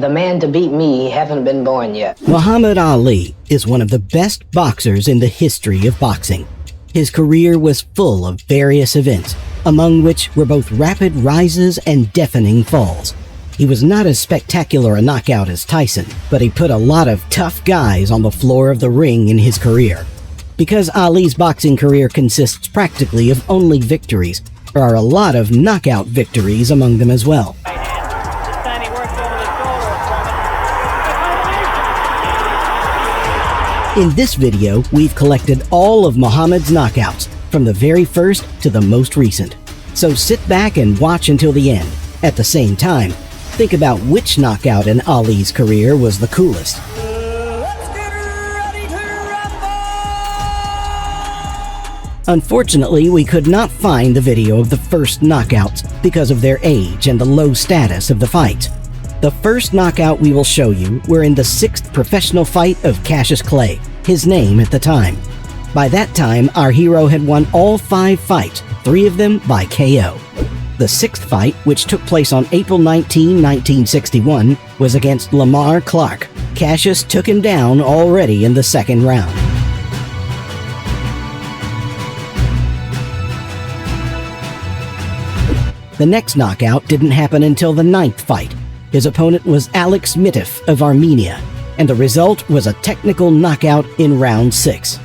The man to beat me haven't been born yet. Muhammad Ali is one of the best boxers in the history of boxing. His career was full of various events, among which were both rapid rises and deafening falls. He was not as spectacular a knockout as Tyson, but he put a lot of tough guys on the floor of the ring in his career. Because Ali's boxing career consists practically of only victories, there are a lot of knockout victories among them as well. In this video, we've collected all of Muhammad's knockouts, from the very first to the most recent. So sit back and watch until the end. At the same time, think about which knockout in Ali's career was the coolest. Let's get ready to rumble! Unfortunately, we could not find the video of the first knockouts because of their age and the low status of the fights. The first knockout we will show you were in the 6th professional fight of Cassius Clay, his name at the time. By that time, our hero had won all 5 fights, 3 of them by KO. The 6th fight, which took place on April 19, 1961, was against Lamar Clark. Cassius took him down already in the 2nd round. The next knockout didn't happen until the 9th fight. His opponent was Alex Mitif of Armenia, and the result was a technical knockout in round 6.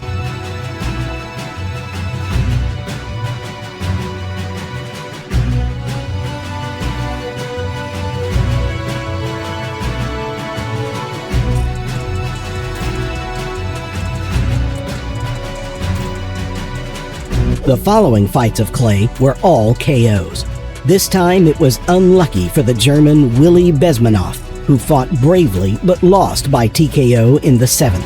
The following fights of Clay were all KOs. This time it was unlucky for the German Willy Bezmenov, who fought bravely but lost by TKO in the 7th.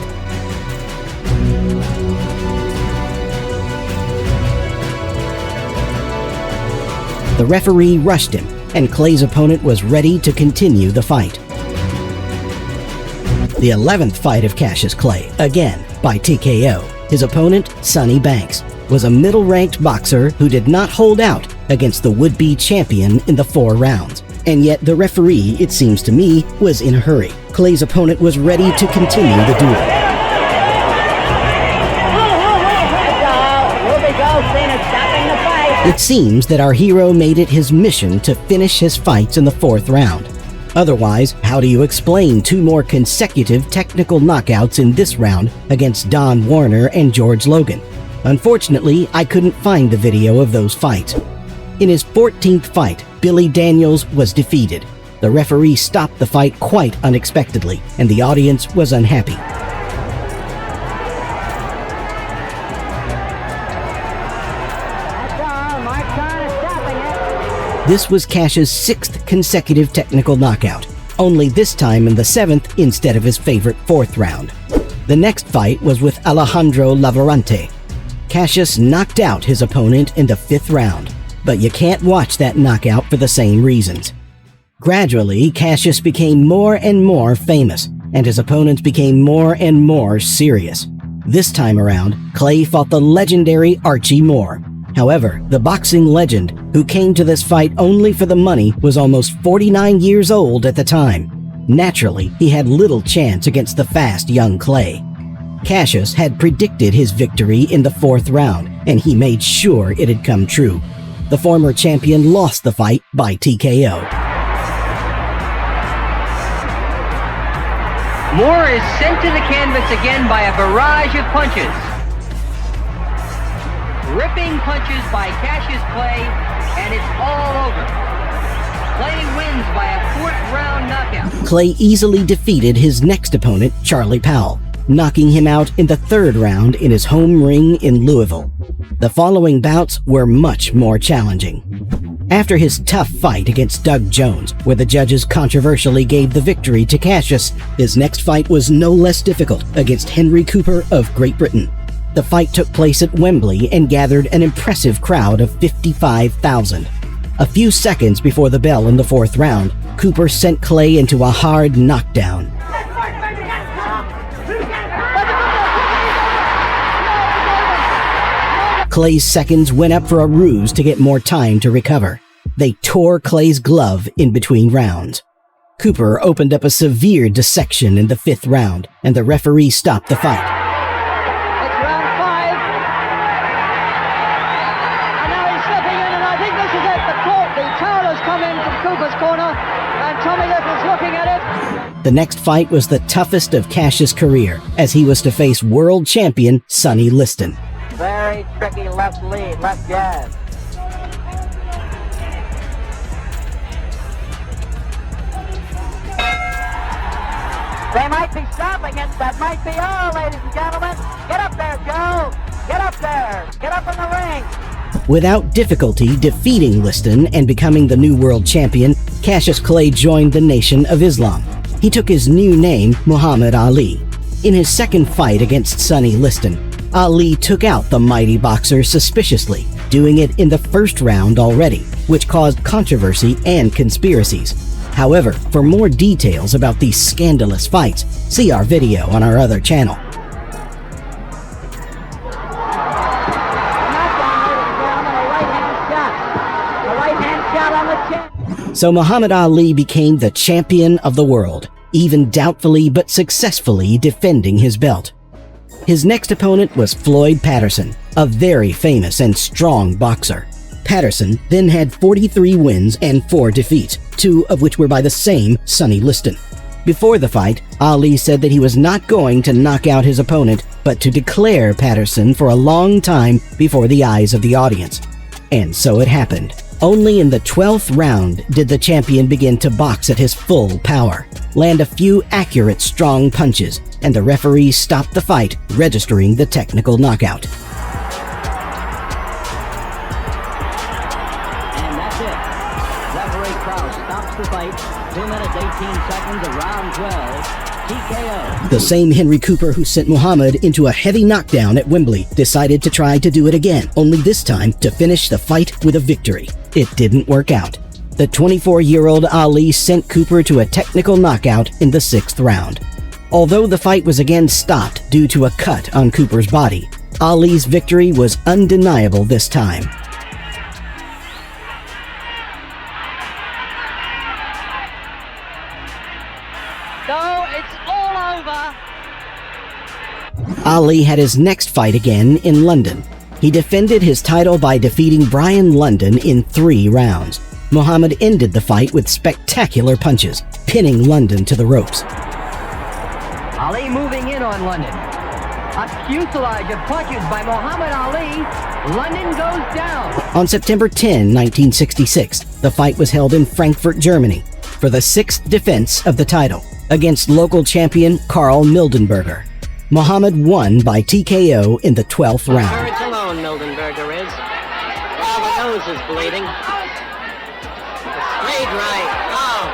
The referee rushed him, and Clay's opponent was ready to continue the fight. The 11th fight of Cassius Clay, again by TKO. His opponent, Sonny Banks, was a middle-ranked boxer who did not hold out against the would-be champion in the 4 rounds. And yet the referee, it seems to me, was in a hurry. Clay's opponent was ready to continue the duel. It seems that our hero made it his mission to finish his fights in the 4th round. Otherwise, how do you explain 2 more consecutive technical knockouts in this round against Don Warner and George Logan? Unfortunately, I couldn't find the video of those fights. In his 14th fight, Billy Daniels was defeated. The referee stopped the fight quite unexpectedly, and the audience was unhappy. This was Cassius' 6th consecutive technical knockout, only this time in the 7th instead of his favorite 4th round. The next fight was with Alejandro Lavarante. Cassius knocked out his opponent in the 5th round, but you can't watch that knockout for the same reasons. Gradually, Cassius became more and more famous, and his opponents became more and more serious. This time around, Clay fought the legendary Archie Moore. However, the boxing legend, who came to this fight only for the money, was almost 49 years old at the time. Naturally, he had little chance against the fast young Clay. Cassius had predicted his victory in the 4th round, and he made sure it had come true. The former champion lost the fight by TKO. Moore is sent to the canvas again by a barrage of punches. Ripping punches by Cassius Clay, and it's all over. Clay wins by a 4th round knockout. Clay easily defeated his next opponent, Charlie Powell, knocking him out in the 3rd round in his home ring in Louisville. The following bouts were much more challenging. After his tough fight against Doug Jones, where the judges controversially gave the victory to Cassius, his next fight was no less difficult against Henry Cooper of Great Britain. The fight took place at Wembley and gathered an impressive crowd of 55,000. A few seconds before the bell in the 4th round, Cooper sent Clay into a hard knockdown. Clay's seconds went up for a ruse to get more time to recover. They tore Clay's glove in between rounds. Cooper opened up a severe dissection in the 5th round, and the referee stopped the fight. It's round 5. And now he's slipping in, and I think this is it. The towel has come in from Cooper's corner, and Tommy Little's looking at it. The next fight was the toughest of Cash's career, as he was to face world champion Sonny Liston. Very tricky left lead, left jab. They might be stopping it. That might be all, ladies and gentlemen. Get up there, Joe. Get up there. Get up in the ring. Without difficulty defeating Liston and becoming the new world champion, Cassius Clay joined the Nation of Islam. He took his new name, Muhammad Ali. In his second fight against Sonny Liston, Ali took out the mighty boxer suspiciously, doing it in the 1st round already, which caused controversy and conspiracies. However, for more details about these scandalous fights, see our video on our other channel. So Muhammad Ali became the champion of the world, even doubtfully but successfully defending his belt. His next opponent was Floyd Patterson, a very famous and strong boxer. Patterson then had 43 wins and 4 defeats, 2 of which were by the same Sonny Liston. Before the fight, Ali said that he was not going to knock out his opponent, but to declare Patterson for a long time before the eyes of the audience. And so it happened. Only in the 12th round did the champion begin to box at his full power, land a few accurate strong punches, and the referee stopped the fight, registering the technical knockout. And that's it. Referee Krause stops the fight. 2 minutes, 18 seconds of round 12. TKO. The same Henry Cooper who sent Muhammad into a heavy knockdown at Wembley decided to try to do it again, only this time to finish the fight with a victory. It didn't work out. The 24-year-old Ali sent Cooper to a technical knockout in the 6th round. Although the fight was again stopped due to a cut on Cooper's body, Ali's victory was undeniable this time. So it's all over. Ali had his next fight again in London. He defended his title by defeating Brian London in 3 rounds. Muhammad ended the fight with spectacular punches, pinning London to the ropes. Ali moving in on London. A fuselage of punches by Muhammad Ali. London goes down. On September 10, 1966, the fight was held in Frankfurt, Germany, for the 6th defense of the title against local champion Karl Mildenberger. Muhammad won by TKO in the 12th round. Courage alone, Mildenberger is. Oh, the nose is bleeding. Straight right. Oh.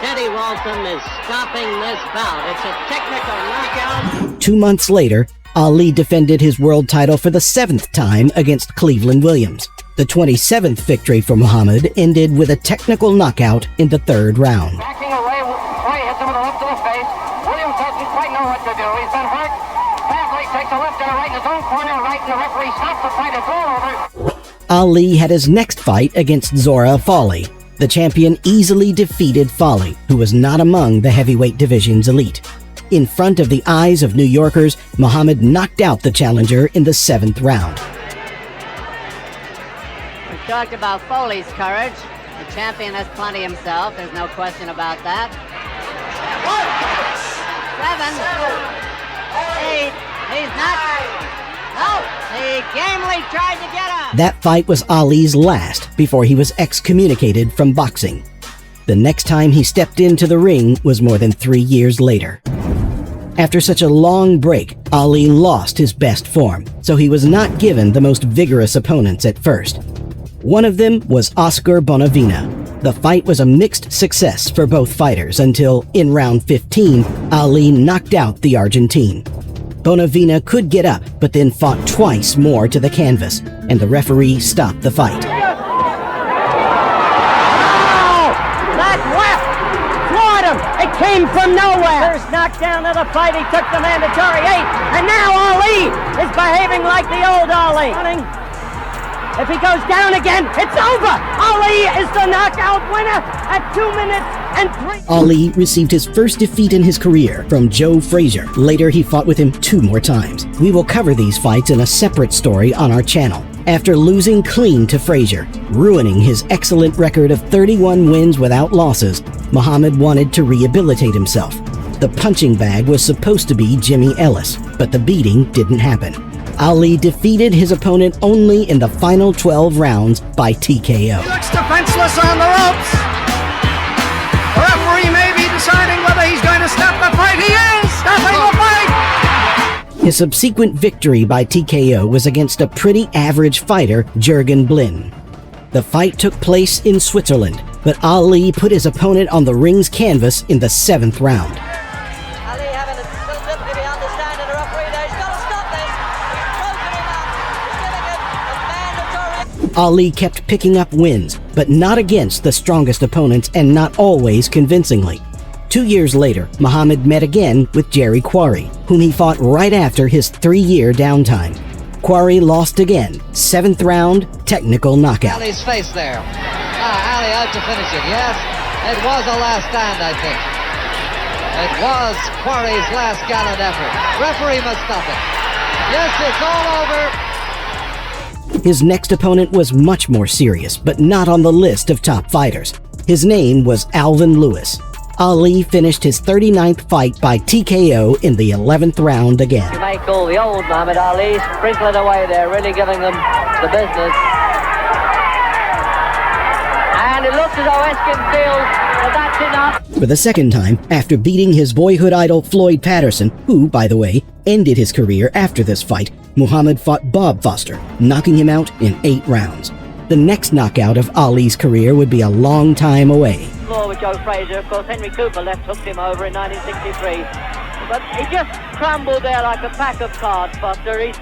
Teddy Walton is stopping this bout. It's a technical knockout. 2 months later, Ali defended his world title for the 7th time against Cleveland Williams. The 27th victory for Muhammad ended with a technical knockout in the 3rd round. Backing away, Ray hits him with a left to the face. Williams doesn't quite know what to do. He's been hurt badly. Takes a left and a right in his own corner, right, and the referee stops the fight. It's all over. Ali had his next fight against Zora Fawley. The champion easily defeated Fawley, who was not among the heavyweight division's elite. In front of the eyes of New Yorkers, Muhammad knocked out the challenger in the 7th round. We talked about Foley's courage. The champion has plenty himself. There's no question about that. 7, 8. He's not. No, he gamely tried to get him. That fight was Ali's last before he was excommunicated from boxing. The next time he stepped into the ring was more than 3 years later. After such a long break, Ali lost his best form, so he was not given the most vigorous opponents at first. One of them was Oscar Bonavena. The fight was a mixed success for both fighters until, in round 15, Ali knocked out the Argentine. Bonavena could get up, but then fought twice more to the canvas, and the referee stopped the fight. That left floored him. It came from nowhere. First knockdown of the fight. He took the mandatory 8, and now Ali is behaving like the old Ali. If he goes down again, it's over. Ali is the knockout winner at 2 minutes and 3. Ali received his first defeat in his career from Joe Frazier. Later, he fought with him 2 more times. We will cover these fights in a separate story on our channel. After losing clean to Frazier, ruining his excellent record of 31 wins without losses, Muhammad wanted to rehabilitate himself. The punching bag was supposed to be Jimmy Ellis, but the beating didn't happen. Ali defeated his opponent only in the final 12 rounds by TKO. He looks defenseless on the ropes. The referee may be deciding whether he's going to stop the fight. He is stopping the fight. His subsequent victory by TKO was against a pretty average fighter, Jürgen Blin. The fight took place in Switzerland, but Ali put his opponent on the ring's canvas in the 7th round. Ali having a little difficulty understanding the referee there. He's got to stop this. He's broken him up. He's giving it a mandatory. Ali kept picking up wins, but not against the strongest opponents and not always convincingly. 2 years later, Muhammad met again with Jerry Quarry, whom he fought right after his 3-year downtime. Quarry lost again, 7th round, technical knockout. Ali's face there. Ali out to finish it, yes. It was a last stand, I think. It was Quarry's last gallant effort. Referee must stop it. Yes, it's all over. His next opponent was much more serious, but not on the list of top fighters. His name was Alvin Lewis. Ali finished his 39th fight by TKO in the 11th round again. You may call the old Muhammad Ali, sprinkling away there, really giving them the business. And it looks as though Eskin feels that that's enough. For the second time, after beating his boyhood idol Floyd Patterson, who, by the way, ended his career after this fight, Muhammad fought Bob Foster, knocking him out in 8 rounds. The next knockout of Ali's career would be a long time away. Floor with Joe Frazier, of course. Henry Cooper hooked him over in 1963, but he just crumbled there like a pack of cards, Foster.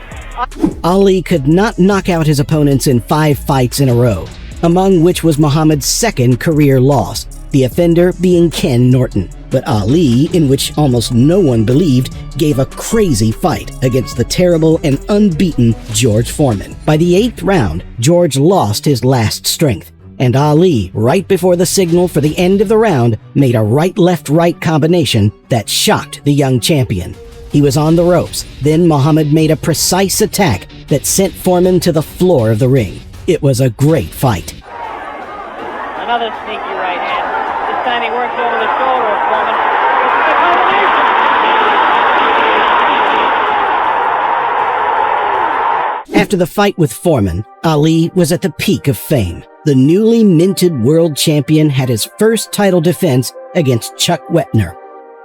Ali could not knock out his opponents in 5 fights in a row, among which was Muhammad's 2nd career loss, the offender being Ken Norton. But Ali, in which almost no one believed, gave a crazy fight against the terrible and unbeaten George Foreman. By the 8th round, George lost his last strength, and Ali, right before the signal for the end of the round, made a right-left-right combination that shocked the young champion. He was on the ropes. Then Muhammad made a precise attack that sent Foreman to the floor of the ring. It was a great fight. Another sneaky right hand. This time he works over the shoulder of Foreman. This is the combination. After the fight with Foreman, Ali was at the peak of fame. The newly minted world champion had his first title defense against Chuck Wepner.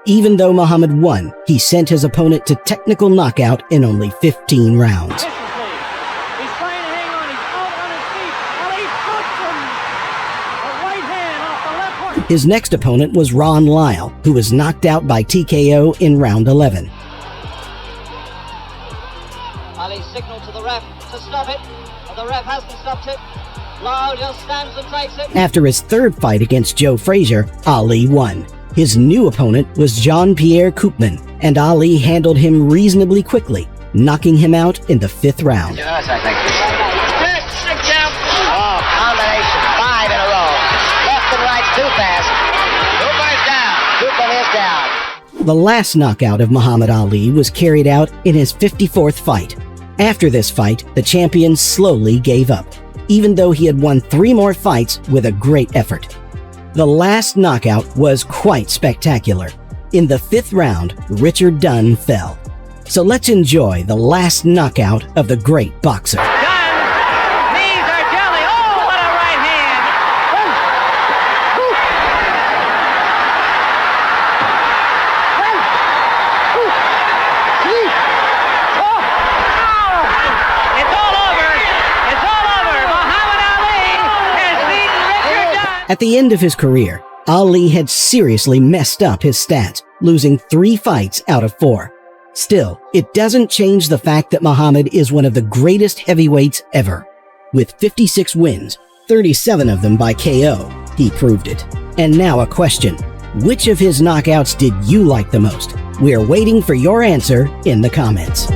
Even though Muhammad won, he sent his opponent to technical knockout in only 15 rounds. He's trying to hang on. He's out on his feet. Ali puts him. A right hand off the left hook. His next opponent was Ron Lyle, who was knocked out by TKO in round 11. Ali signaled to the ref to stop it, but the ref hasn't stopped it. Lyle just stands and takes it. After his 3rd fight against Joe Frazier, Ali won. His new opponent was Jean-Pierre Koopman, and Ali handled him reasonably quickly, knocking him out in the 5th round. Yes, I think. Sit down. Oh, combination. 5 in a row. Left and right too fast. Cooper is down. The last knockout of Muhammad Ali was carried out in his 54th fight. After this fight, the champion slowly gave up, even though he had won 3 more fights with a great effort. The last knockout was quite spectacular. In the 5th round, Richard Dunn fell. So let's enjoy the last knockout of the great boxer. Knees are jelly. Oh, what a right hand. It's all over. It's all over. Muhammad Ali has beaten Richard Dunn. At the end of his career, Ali had seriously messed up his stats, losing 3 fights out of 4. Still, it doesn't change the fact that Muhammad is one of the greatest heavyweights ever. With 56 wins, 37 of them by KO, he proved it. And now a question. Which of his knockouts did you like the most? We're waiting for your answer in the comments.